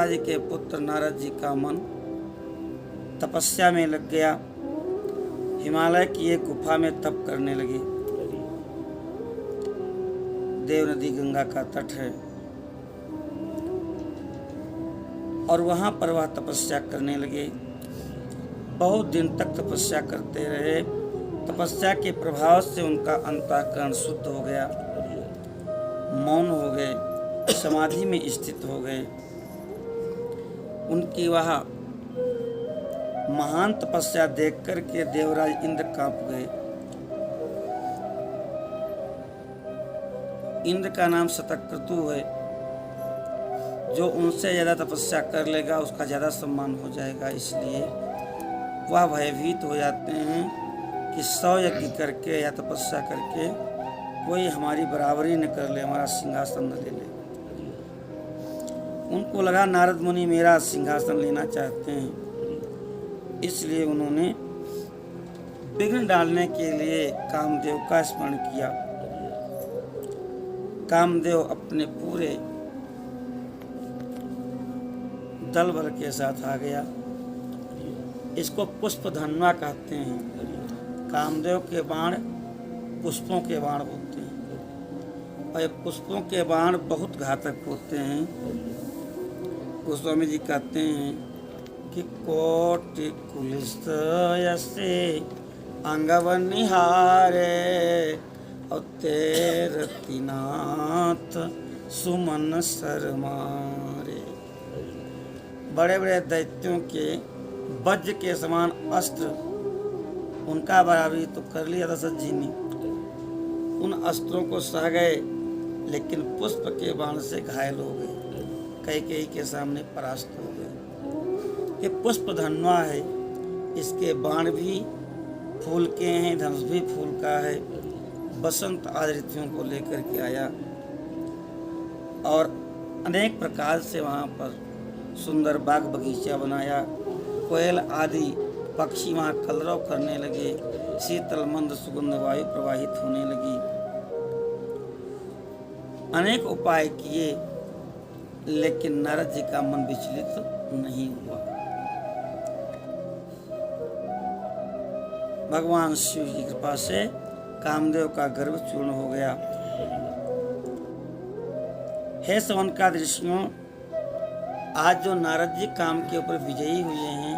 ब्रह्मा जी के पुत्र नारद जी का मन तपस्या में लग गया। हिमालय की एक गुफा में तप करने लगे। देव नदी गंगा का तट है और वहां पर वह तपस्या करने लगे। बहुत दिन तक तपस्या करते रहे। तपस्या के प्रभाव से उनका अंतःकरण शुद्ध हो गया, मौन हो गए, समाधि में स्थित हो गए। उनकी वह महान तपस्या देख कर के देवराज इंद्र कांप गए। इंद्र का नाम शतक्रतु है। जो उनसे ज्यादा तपस्या कर लेगा उसका ज्यादा सम्मान हो जाएगा, इसलिए वह भयभीत हो जाते हैं कि 100 यज्ञ करके या तपस्या करके कोई हमारी बराबरी न कर ले, हमारा सिंहासन न ले ले। उनको लगा नारद मुनि मेरा सिंहासन लेना चाहते हैं, इसलिए उन्होंने विघ्न डालने के लिए कामदेव का स्मरण किया। कामदेव अपने पूरे दल बल के साथ आ गया। इसको पुष्प धन्वा कहते हैं। कामदेव के बाण पुष्पों के बाण होते हैं और ये पुष्पों के बाण बहुत घातक होते हैं। गोस्वामी जी कहते हैं कि कोटि कुलिस यसे अंगव निहारे और तेर तिनाथ सुमन सर मारे। बड़े बड़े दैत्यों के वज्र के समान अस्त्र, उनका बराबरी तो कर लिया था सज्जी ने। उन अस्त्रों को सह गए, लेकिन पुष्प के बाण से घायल हो गए, कैकेयी के सामने परास्त हो गए। ये पुष्प धन्वा है, इसके बाण भी फूल के हैं, धनुष भी फूल का है। बसंत आदि ऋतुओं को लेकर के आया और अनेक प्रकार से वहाँ पर सुंदर बाग बगीचा बनाया। कोयल आदि पक्षी वहाँ कलरव करने लगे। शीतल मंद सुगंध वायु प्रवाहित होने लगी। अनेक उपाय किए, लेकिन नारद जी का मन विचलित नहीं हुआ। भगवान शिव जी की कृपा से कामदेव का गर्व चूर्ण हो गया। हे सवनका ऋषियों, आज जो नारद जी काम के ऊपर विजयी हुए हैं,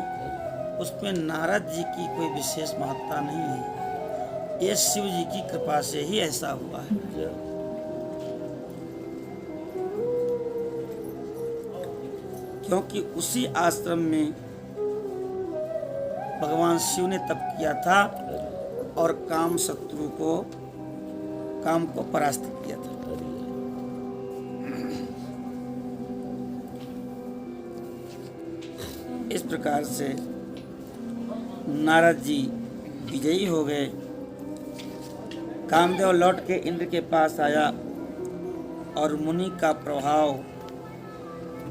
उसमें नारद जी की कोई विशेष महत्ता नहीं है। ये शिव जी की कृपा से ही ऐसा हुआ है। क्योंकि उसी आश्रम में भगवान शिव ने तप किया था और काम को परास्त किया था। इस प्रकार से नारद जी विजयी हो गए। कामदेव लौट के इंद्र के पास आया और मुनि का प्रभाव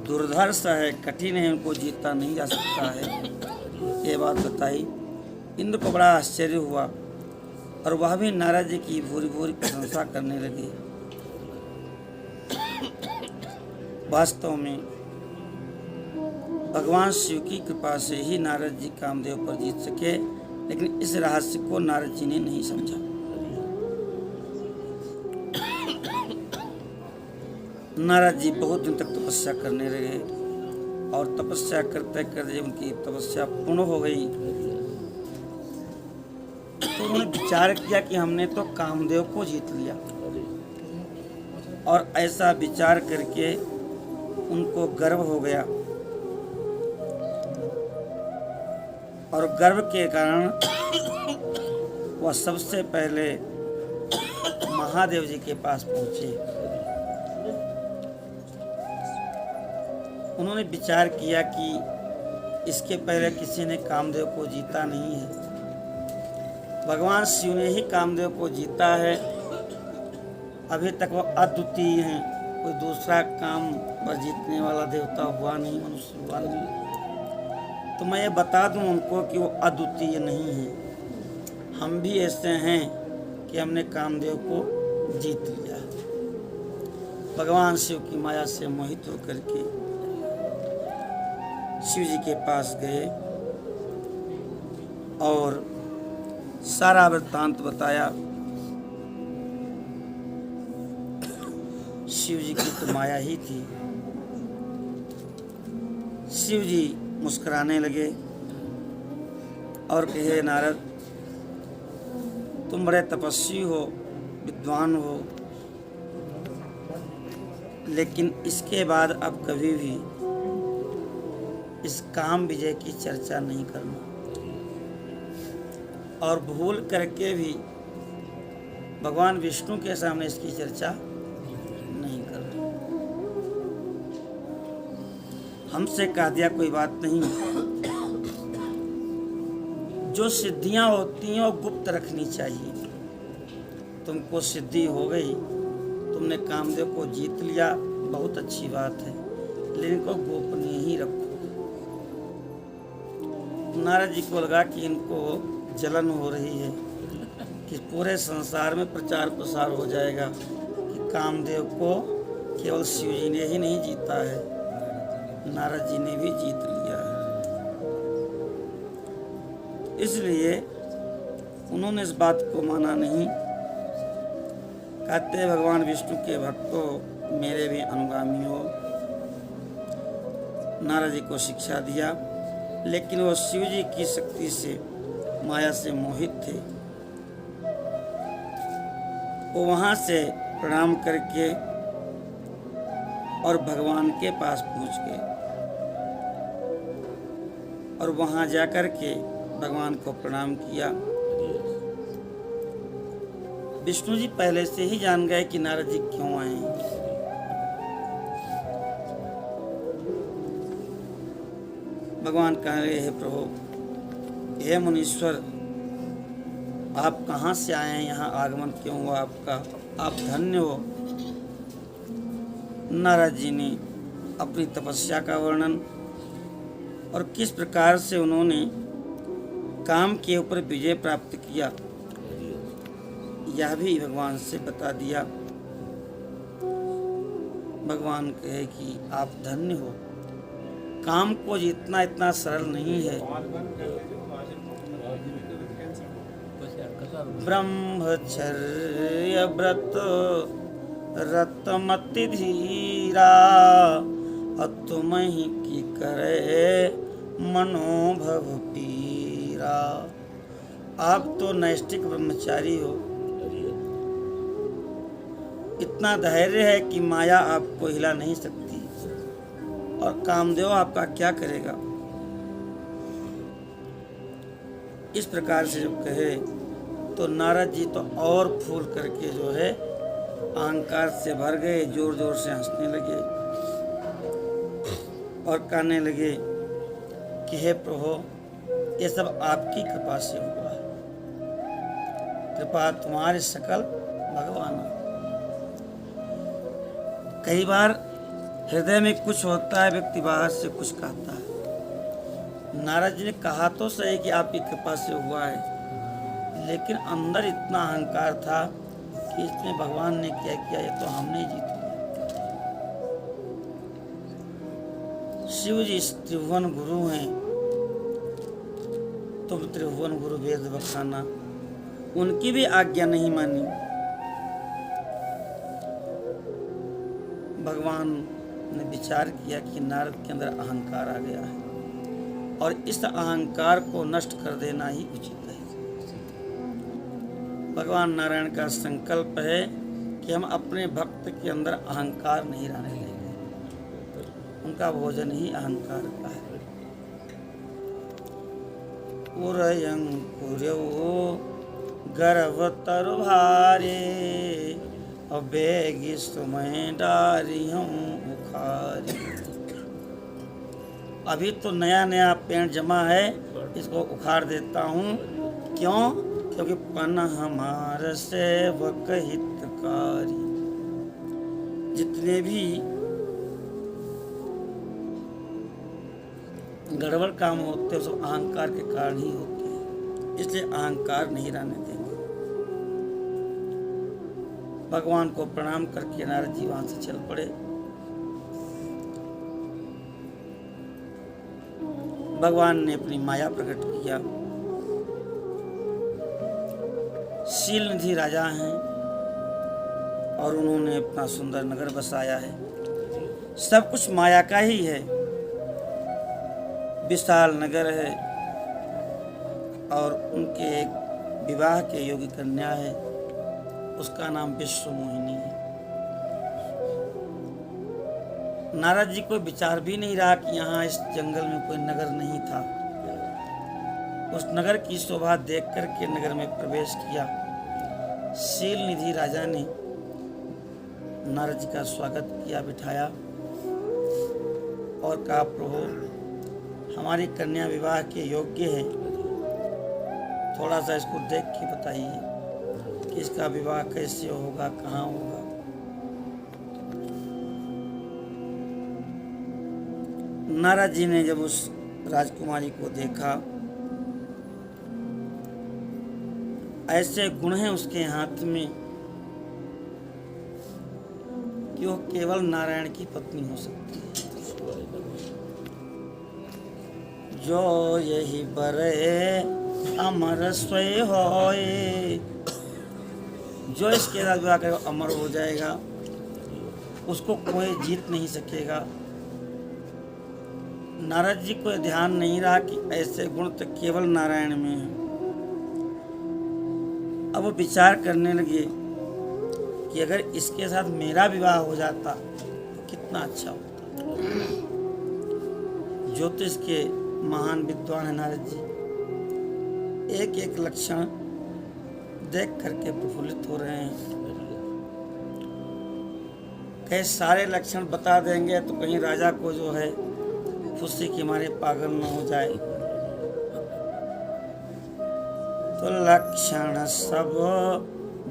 दुर्धर्ष है, कठिन है, उनको जीता नहीं जा सकता है, ये बात बताई। इंद्र को बड़ा आश्चर्य हुआ और वह भी नारद जी की भूरी भूरी प्रशंसा करने लगे। वास्तव में भगवान शिव की कृपा से ही नारद जी कामदेव पर जीत सके, लेकिन इस रहस्य को नारद जी ने नहीं समझा। नारद जी बहुत दिन तक तपस्या करने लगे और तपस्या करते करते जब उनकी तपस्या पूर्ण हो गई तो उन्होंने विचार किया कि हमने तो कामदेव को जीत लिया। और ऐसा विचार करके उनको गर्व हो गया और गर्व के कारण वह सबसे पहले महादेव जी के पास पहुंचे। उन्होंने विचार किया कि इसके पहले किसी ने कामदेव को जीता नहीं है, भगवान शिव ने ही कामदेव को जीता है। अभी तक वो अद्वितीय हैं, कोई दूसरा काम पर जीतने वाला देवता हुआ नहीं, मनुष्य हुआ नहीं। तो मैं ये बता दूं उनको कि वो अद्वितीय नहीं है। हम भी ऐसे हैं कि हमने कामदेव को जीत लिया है। भगवान शिव की माया से मोहित होकर के शिव जी के पास गए और सारा वृत्तांत बताया। शिव जी की तो माया ही थी। शिव जी मुस्कुराने लगे और कहे, नारद तुम बड़े तपस्वी हो, विद्वान हो, लेकिन इसके बाद अब कभी भी इस काम विजय की चर्चा नहीं करना और भूल करके भी भगवान विष्णु के सामने इसकी चर्चा नहीं करना। हमसे कह दिया कोई बात नहीं, जो सिद्धियां होती हैं वो गुप्त रखनी चाहिए। तुमको सिद्धि हो गई, तुमने कामदेव को जीत लिया, बहुत अच्छी बात है, लेकिन इनको गोपनीय ही रखो। नारद जी को लगा कि इनको जलन हो रही है कि पूरे संसार में प्रचार प्रसार हो जाएगा कि कामदेव को केवल शिव जी ने ही नहीं जीता है, नारद जी ने भी जीत लिया है। इसलिए उन्होंने इस बात को माना नहीं। कहते भगवान विष्णु के भक्तों, मेरे भी अनुगामी हो। नारद जी को शिक्षा दिया, लेकिन वो शिव जी की शक्ति से, माया से मोहित थे। वो वहां से प्रणाम करके और भगवान के पास पहुंच गए और वहां जाकर के भगवान को प्रणाम किया। विष्णु जी पहले से ही जान गए कि नारद जी क्यों आए हैं। भगवान कह रहे, हे प्रभु, हे मुनीश्वर, आप कहाँ से आए हैं, यहाँ आगमन क्यों हुआ आपका, आप धन्य हो। नारद जी ने अपनी तपस्या का वर्णन और किस प्रकार से उन्होंने काम के ऊपर विजय प्राप्त किया, यह भी भगवान से बता दिया। भगवान कहे कि आप धन्य हो, काम को जीतना इतना सरल नहीं है। ब्रह्मचर्य व्रत रतमति धीरा, तुम ही की करे मनोभव पीरा। आप तो नैष्ठिक ब्रह्मचारी हो, इतना धैर्य है कि माया आपको हिला नहीं सकती, और कामदेव आपका क्या करेगा। इस प्रकार से जब कहे तो नारद जी तो और फूल करके जो है अहंकार से भर गए, जोर जोर से हंसने लगे और कहने लगे कि हे प्रभु, ये सब आपकी कृपा से हुआ है, कृपा तुम्हारे सकल भगवान। कई बार हृदय में कुछ होता है, व्यक्ति बाहर से कुछ कहता है। नारद जी ने कहा तो सही कि आपकी कृपा से हुआ है, लेकिन अंदर इतना अहंकार था कि इसमें भगवान ने क्या किया, ये तो हमने जीत लिया। शिव जी त्रिभुवन गुरु हैं, तुम त्रिभुवन गुरु वेद बखाना, उनकी भी आज्ञा नहीं मानी। भगवान ने विचार किया कि नारद के अंदर अहंकार आ गया है और इस अहंकार को नष्ट कर देना ही उचित है। भगवान नारायण का संकल्प है कि हम अपने भक्त के अंदर अहंकार नहीं रहने देंगे, उनका भोजन ही अहंकार का है। गर्भ तरु भारे बेगी सुमय डारी हूँ उखारी। अभी तो नया नया पेड़ जमा है, इसको उखाड़ देता हूँ। क्यों? क्योंकि पन हमार सेवक हितकारी। जितने भी गड़बड़ काम होते हैं सब अहंकार के कारण ही होते हैं, इसलिए अहंकार नहीं रहने देंगे। भगवान को प्रणाम करके नारद जी वहां से चल पड़े। भगवान ने अपनी माया प्रकट किया। शीलनिधि राजा हैं और उन्होंने अपना सुंदर नगर बसाया है। सब कुछ माया का ही है। विशाल नगर है और उनके एक विवाह के योग्य कन्या है, उसका नाम विश्व मोहिनी है। नारद जी को विचार भी नहीं रहा कि यहाँ इस जंगल में कोई नगर नहीं था। उस नगर की शोभा देख करके नगर में प्रवेश किया। शीलनिधि राजा ने नारद जी का स्वागत किया, बिठाया और कहा, प्रभु हमारी कन्या विवाह के योग्य है, थोड़ा सा इसको देख के बताइए कि इसका विवाह कैसे होगा, कहाँ होगा। नारद जी ने जब उस राजकुमारी को देखा, ऐसे गुण हैं उसके हाथ में कि वो केवल नारायण की पत्नी हो सकती है। जो यही बरे अमर स्वय होए, जो इसके साथ विवाह करेगा अमर हो जाएगा, उसको कोई जीत नहीं सकेगा। नारद जी को ध्यान नहीं रहा कि ऐसे गुण तो केवल नारायण में है। अब वो विचार करने लगे कि अगर इसके साथ मेरा विवाह हो जाता तो कितना अच्छा होता। ज्योतिष के महान विद्वान है नारद जी, एक एक लक्षण देख करके प्रफुल्लित हो रहे हैं। कई सारे लक्षण बता देंगे तो कहीं राजा को जो है खुशी के मारे पागल न हो जाए। तो लक्षण सब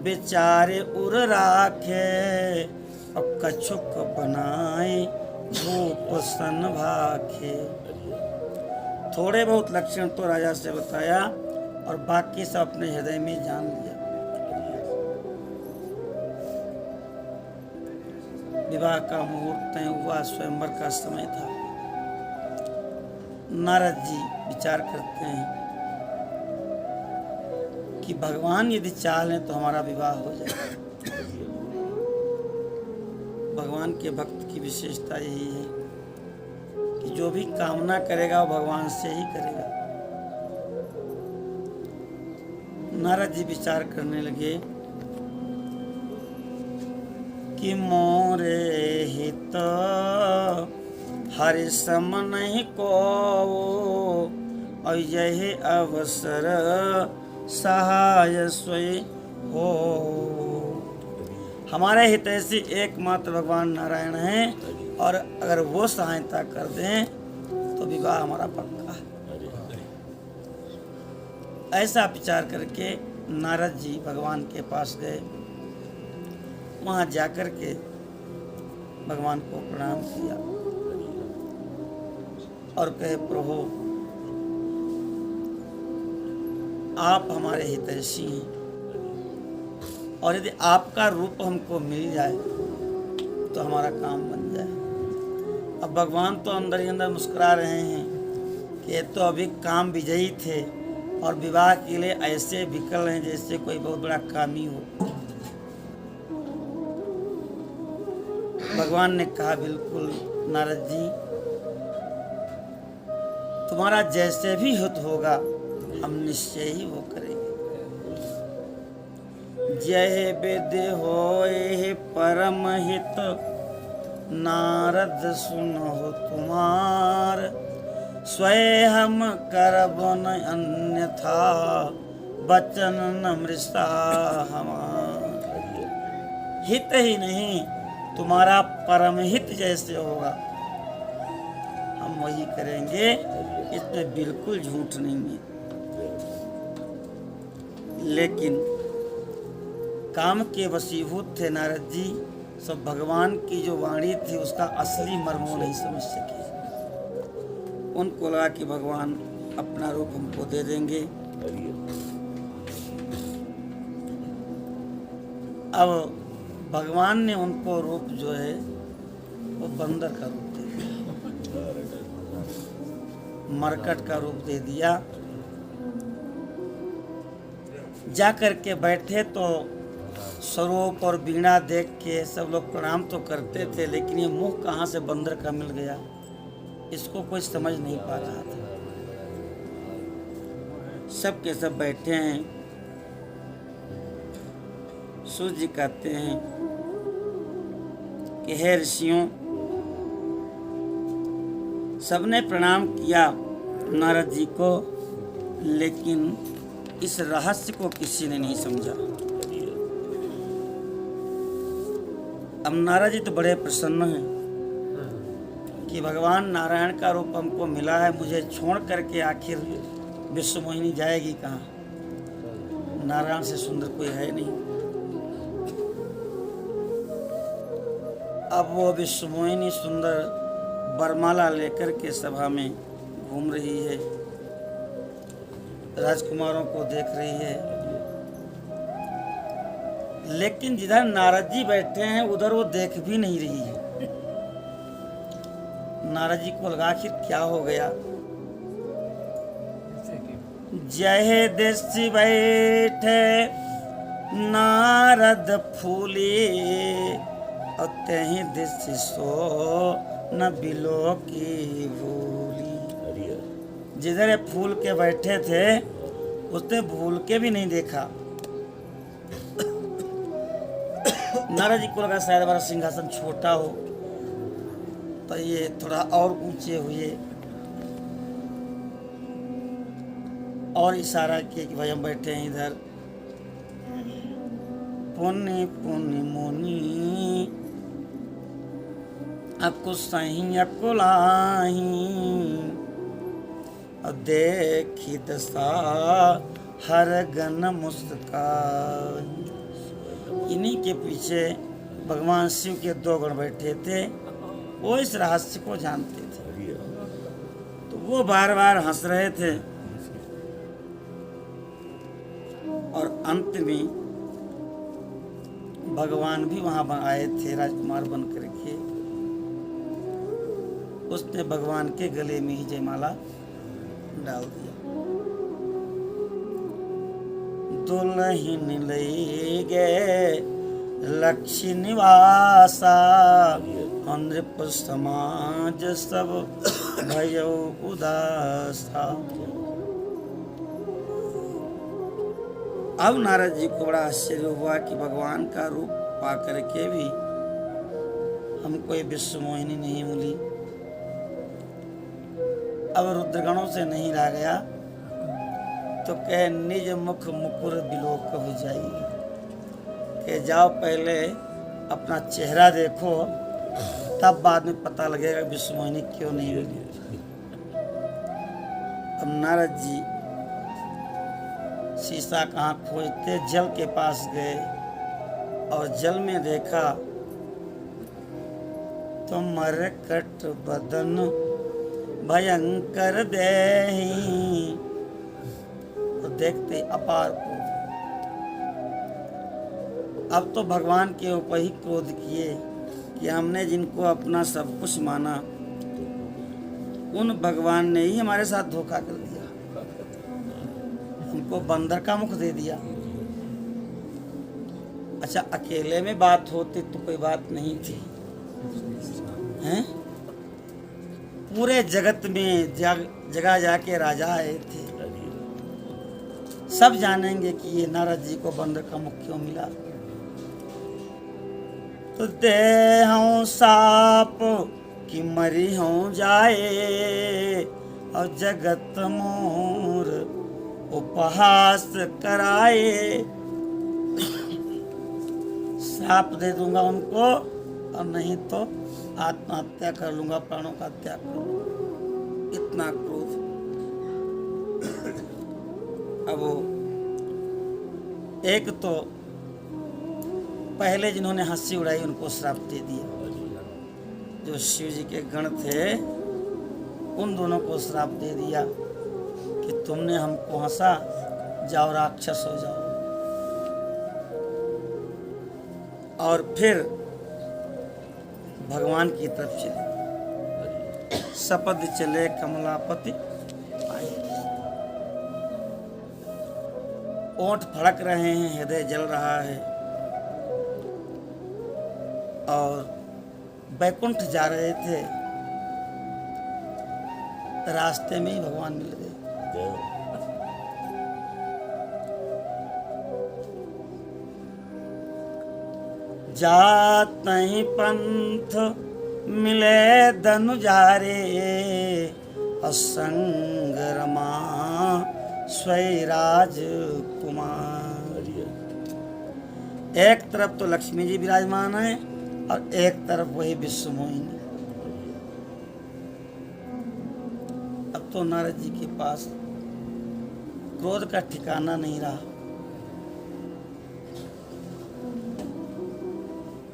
बेचारे उर राखे और कछुक बनाए रूप सन भाखे। थोड़े बहुत लक्षण तो राजा से बताया और बाकी सब अपने हृदय में जान लिया। विवाह का मुहूर्त तय हुआ, स्वयंवर का समय था। नारद जी विचार करते हैं कि भगवान यदि चाहें तो हमारा विवाह हो जाए। भगवान के भक्त की विशेषता यही है कि जो भी कामना करेगा वो भगवान से ही करेगा। नारद जी विचार करने लगे कि मोरे हित हरि सम नहीं को, और यही अवसर सहाय स्वयं हो। हमारे हितैषी एकमात्र भगवान नारायण हैं और अगर वो सहायता कर दें तो विवाह हमारा पक्का है। ऐसा विचार करके नारद जी भगवान के पास गए। वहाँ जाकर के भगवान को प्रणाम किया और कहे, प्रभु आप हमारे हितैषी हैं और यदि आपका रूप हमको मिल जाए तो हमारा काम बन जाए। अब भगवान तो अंदर ही अंदर मुस्कुरा रहे हैं कि ये तो अभी काम विजयी थे और विवाह के लिए ऐसे विकल हैं जैसे कोई बहुत बड़ा कामी हो। भगवान ने कहा, बिल्कुल नारद जी, तुम्हारा जैसे भी हित होगा हम निश्चय ही वो करेंगे। जय विधि होए परम हित, नारद सुनो तुम्हार, स्वयं हम करब न अन्यथा, बचन न मृषा हमार। हित ही नहीं, तुम्हारा परम हित जैसे होगा हम वही करेंगे, इसमें बिल्कुल झूठ नहीं है। लेकिन काम के वशीभूत थे नारद जी, सब भगवान की जो वाणी थी उसका असली मर्म नहीं समझ सके। उनको लगा कि भगवान अपना रूप हमको दे देंगे। अब भगवान ने उनको रूप जो है वो बंदर का रूप दे दिया। मरकट का रूप दे दिया। जा कर के बैठे तो स्वरूप और बीणा देख के सब लोग प्रणाम तो करते थे, लेकिन ये मुंह कहाँ से बंदर का मिल गया, इसको कोई समझ नहीं पा रहा था। सब के सब बैठे हैं। सूर्य जी कहते हैं कि हे ऋषियों, सबने प्रणाम किया नारद जी को, लेकिन इस रहस्य को किसी ने नहीं समझा। अब नारद जी तो बड़े प्रसन्न हैं कि भगवान नारायण का रूप हमको मिला है, मुझे छोड़ करके आखिर विश्व मोहिनी जाएगी कहाँ? नारायण से सुंदर कोई है नहीं। अब वो विश्व मोहिनी सुंदर बरमाला लेकर के सभा में घूम रही है, राजकुमारों को देख रही है, लेकिन जिधर नारद जी बैठे हैं उधर वो देख भी नहीं रही है। नारद जी को लगा आखिर क्या हो गया। जय देश बैठे नारद फूले, और तही दिश सो न बिलो की भूली। जिधर फूल के बैठे थे उसने भूल के भी नहीं देखा। नारद जी को लगा शायद हमारा सिंहासन छोटा हो, तो ये थोड़ा और ऊंचे हुए और इशारा किए कि भाई हम बैठे हैं इधर। पुण्य पुण्य मुनि अकु सही अकुलाही, और देखी दशा हर गन मुस्कान। इन्हीं के पीछे भगवान शिव के 2 गण बैठे थे, वो इस रहस्य को जानते थे, तो वो बार बार हंस रहे थे। और अंत में भगवान भी वहां आए थे राजकुमार बन करके। उसने भगवान के गले में ही जयमाला डाल दिया। दुल्हन लई गए लक्ष्य निवासा, नृप समाज सब भयो उदासा। अब नारद जी को बड़ा आश्चर्य हुआ कि भगवान का रूप पा करके भी हमको ये विश्व मोहिनी नहीं मिली। अब रुद्रगणों से नहीं रह गया तो कह निज मुख मुकुर बिलोक हो जाइए, कि जाओ पहले अपना चेहरा देखो, तब बाद में पता लगेगा विश्व मोहिनी क्यों नहीं मिली। अब नारद जी शीशा कहाँ खोजते, जल के पास गए और जल में देखा तो मरकट बदन भयंकर देहि, तो देखते अपार क्रोध। अब तो भगवान के ऊपर ही क्रोध किए कि हमने जिनको अपना सब कुछ माना, उन भगवान ने ही हमारे साथ धोखा कर दिया, हमको बंदर का मुख दे दिया। अच्छा, अकेले में बात होती तो कोई बात नहीं थी, हैं? पूरे जगत में जगह जाके राजा आए थे, सब जानेंगे कि ये नारद जी को बंदर का मुख क्यों मिला। तो दे हूँ साप कि मरी हूँ जाए, और जगत मोर उपहास कराए। श्राप दे दूंगा उनको, और नहीं तो आत्महत्या कर लूंगा, प्राणों का त्याग कर लूंगा। इतना क्रोध। अब वो एक तो पहले जिन्होंने हंसी उड़ाई उनको श्राप दे दिया, जो शिव जी के गण थे उन दोनों को श्राप दे दिया कि तुमने हमको हंसा, जाओ राक्षस हो जाओ। और फिर भगवान की तरफ चले, सपद चले कमलापति ओंठ फड़क रहे हैं, हृदय जल रहा है। और बैकुंठ जा रहे थे, रास्ते में ही भगवान मिल गए। जात नहीं पंथ मिले धनुजारे, असंग रमा स्वैराज कुमार। एक तरफ तो लक्ष्मी जी विराजमान है और एक तरफ वही विश्व मोहिनी। अब तो नारद जी के पास क्रोध का ठिकाना नहीं रहा।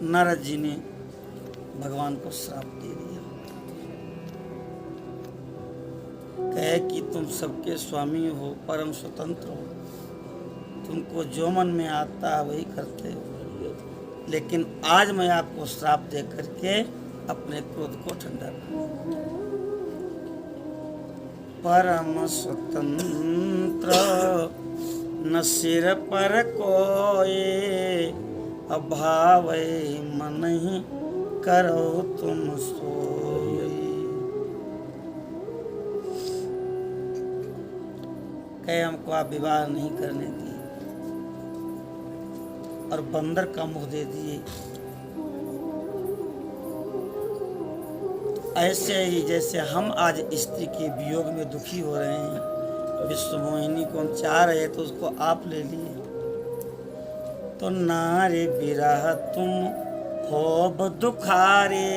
नारद जी ने भगवान को श्राप दे दिया, कहे कि तुम सबके स्वामी हो, परम स्वतंत्र हो, तुमको जो मन में आता है वही करते हो, लेकिन आज मैं आपको श्राप दे करके अपने क्रोध को ठंडा करूं। परम स्वतंत्र न सिर पर कोई, अभाव मन ही करो तुम सोई। कहे हमको आप विवाह नहीं करने दिए और बंदर का मुंह दे दिए। ऐसे ही जैसे हम आज स्त्री के वियोग में दुखी हो रहे हैं, विश्व मोहिनी को हम चाह रहे तो उसको आप ले लिए। तो नारे बिरह तुम होब दुखारे,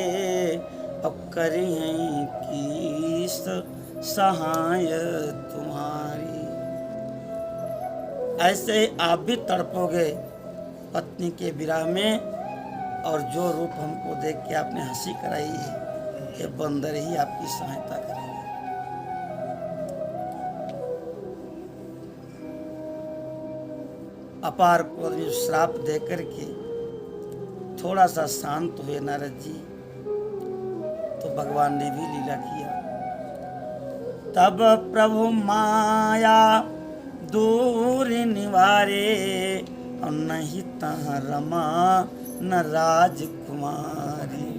अब करी हैं किस सहाय तुम्हारी। ऐसे ही आप भी तड़पोगे पत्नी के विरह में, और जो रूप हमको देख के आपने हंसी कराई है, ये बंदर ही आपकी सहायता करेंगे। अपार क्रोध में श्राप दे करके थोड़ा सा शांत हुए नारद जी, तो भगवान ने भी लीला किया। तब प्रभु माया दूर निवारे, और नहीं तहाँ रमा न राजकुमारी।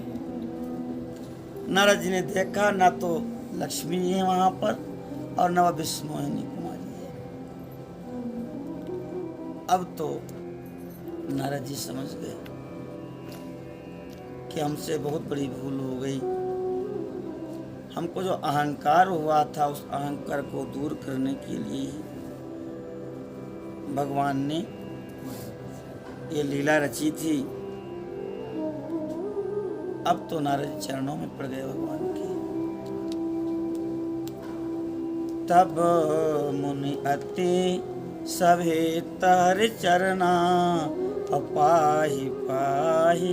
नारद जी ने देखा ना तो लक्ष्मी है वहां पर और न विश्व मोहिनी कुमारी है। अब तो नारद जी समझ गए कि हमसे बहुत बड़ी भूल हो गई। हमको जो अहंकार हुआ था, उस अहंकार को दूर करने के लिए भगवान ने ये लीला रची थी। अब तो नारद चरणों में पड़ गए भगवान के। तब मुनि अति सभे तर चरना, पाहि पाहि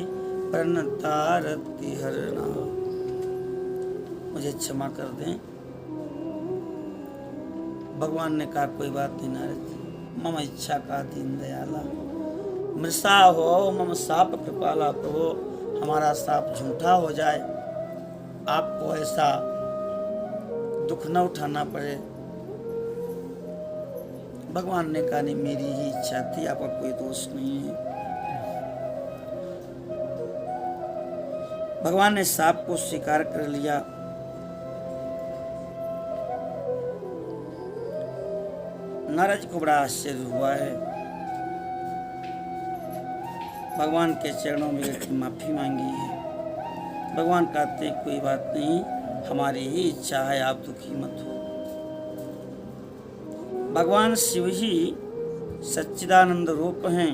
प्रणतारति हरना। मुझे क्षमा कर दें। भगवान ने कहा कोई बात नहीं नारद जी, मम इच्छा का दीन दयाला, मृषा हो मम साप कृपाला। प्रभु हमारा साप झूठा हो जाए, आपको ऐसा दुख न उठाना पड़े। भगवान ने कहा नहीं, मेरी ही इच्छा थी, आपका कोई दोष नहीं है। भगवान ने साप को स्वीकार कर लिया। नारद जी को बड़ा आश्चर्य हुआ है। भगवान के चरणों में माफी मांगी है। भगवान कहते हैं कोई बात नहीं, हमारी ही इच्छा है, आप दुखी मत हो। भगवान शिव ही सच्चिदानंद रूप हैं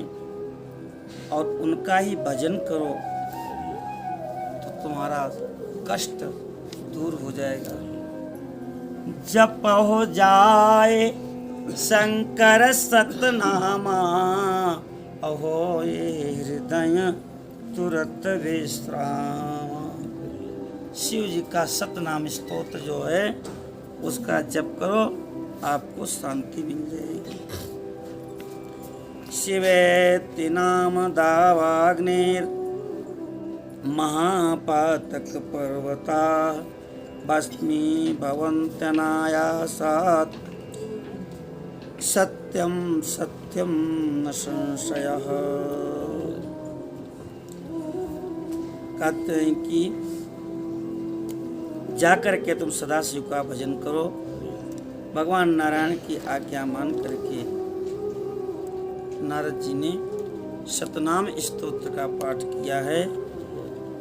और उनका ही भजन करो तो तुम्हारा कष्ट दूर हो जाएगा। जप हो जाए शंकर सतनामा, अहो ये हृदय तुरंत विश्राम। शिव जी का सतनाम स्तोत्र जो है उसका जप करो, आपको शांति मिल जाएगी। शिवेति नाम दावाग्निर महापातक पर्वता, भस्मी भवन्त्यनायासात् सत्यम सत्यम न संशयः। कहते हैं कि जाकर के तुम सदाशिव का भजन करो। भगवान नारायण की आज्ञा मान करके नारद जी ने शतनाम स्तोत्र का पाठ किया है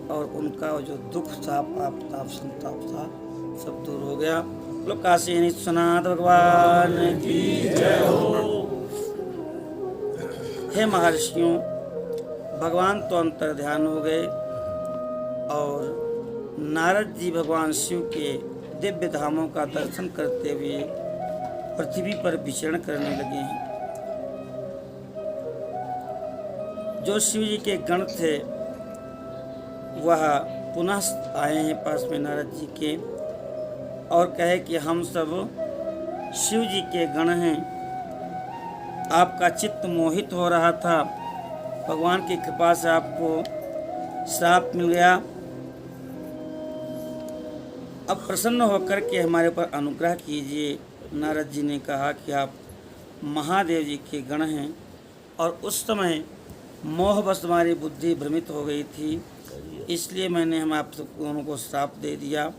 और उनका जो दुख था, पाप ताप संताप था, सब दूर हो गया। लोग काशी विश्वनाथ भगवान की जय हो। हे महर्षियों, भगवान तो अंतर ध्यान हो गए और नारद जी भगवान शिव के दिव्य धामों का दर्शन करते हुए पृथ्वी पर विचरण करने लगे हैं। जो शिव जी के गण थे वह पुनः आए हैं पास में नारद जी के और कहे कि हम सब शिव जी के गण हैं। आपका चित्त मोहित हो रहा था, भगवान की कृपा से आपको श्राप मिल गया। अब प्रसन्न होकर के हमारे ऊपर अनुग्रह कीजिए। नारद जी ने कहा कि आप महादेव जी के गण हैं और उस समय मोहवश हमारी बुद्धि भ्रमित हो गई थी, इसलिए मैंने हम आप दोनों को श्राप दे दिया।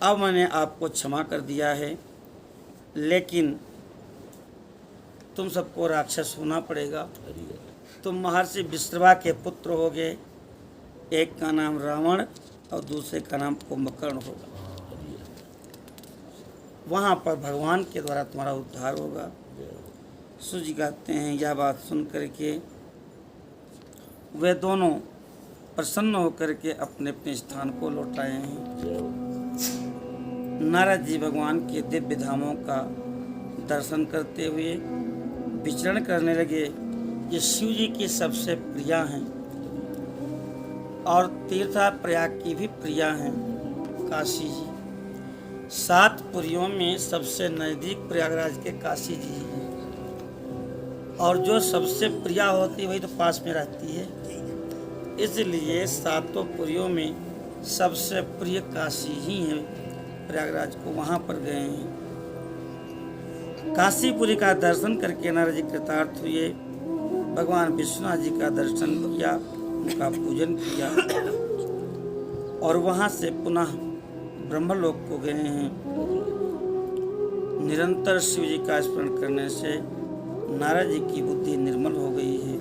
अब मैंने आपको क्षमा कर दिया है, लेकिन तुम सबको राक्षस होना पड़ेगा। तुम महर्षि विश्रवा के पुत्र होगे, एक का नाम रावण और दूसरे का नाम कुंभकर्ण होगा। वहाँ पर भगवान के द्वारा तुम्हारा उद्धार होगा। सूर्य जी कहते हैं यह बात सुन करके वे दोनों प्रसन्न होकर के अपने अपने स्थान को लौट आए हैं। नारद जी भगवान के दिव्य धामों का दर्शन करते हुए विचरण करने लगे। ये शिव जी की सबसे प्रिया हैं और तीर्था प्रयाग की भी प्रिया हैं काशी जी। 7 पुरियों में सबसे नज़दीक प्रयागराज के काशी जी हैं और जो सबसे प्रिया होती है वही तो पास में रहती है, इसलिए 7 पुरियों में सबसे प्रिय काशी ही है। प्रयागराज को वहाँ पर गए हैं। काशीपुरी का दर्शन करके नारद जी कृतार्थ हुए। भगवान विश्वनाथ जी का दर्शन किया, उनका पूजन किया और वहाँ से पुनः ब्रह्मलोक को गए हैं। निरंतर शिव जी का स्मरण करने से नारद जी की बुद्धि निर्मल हो गई है।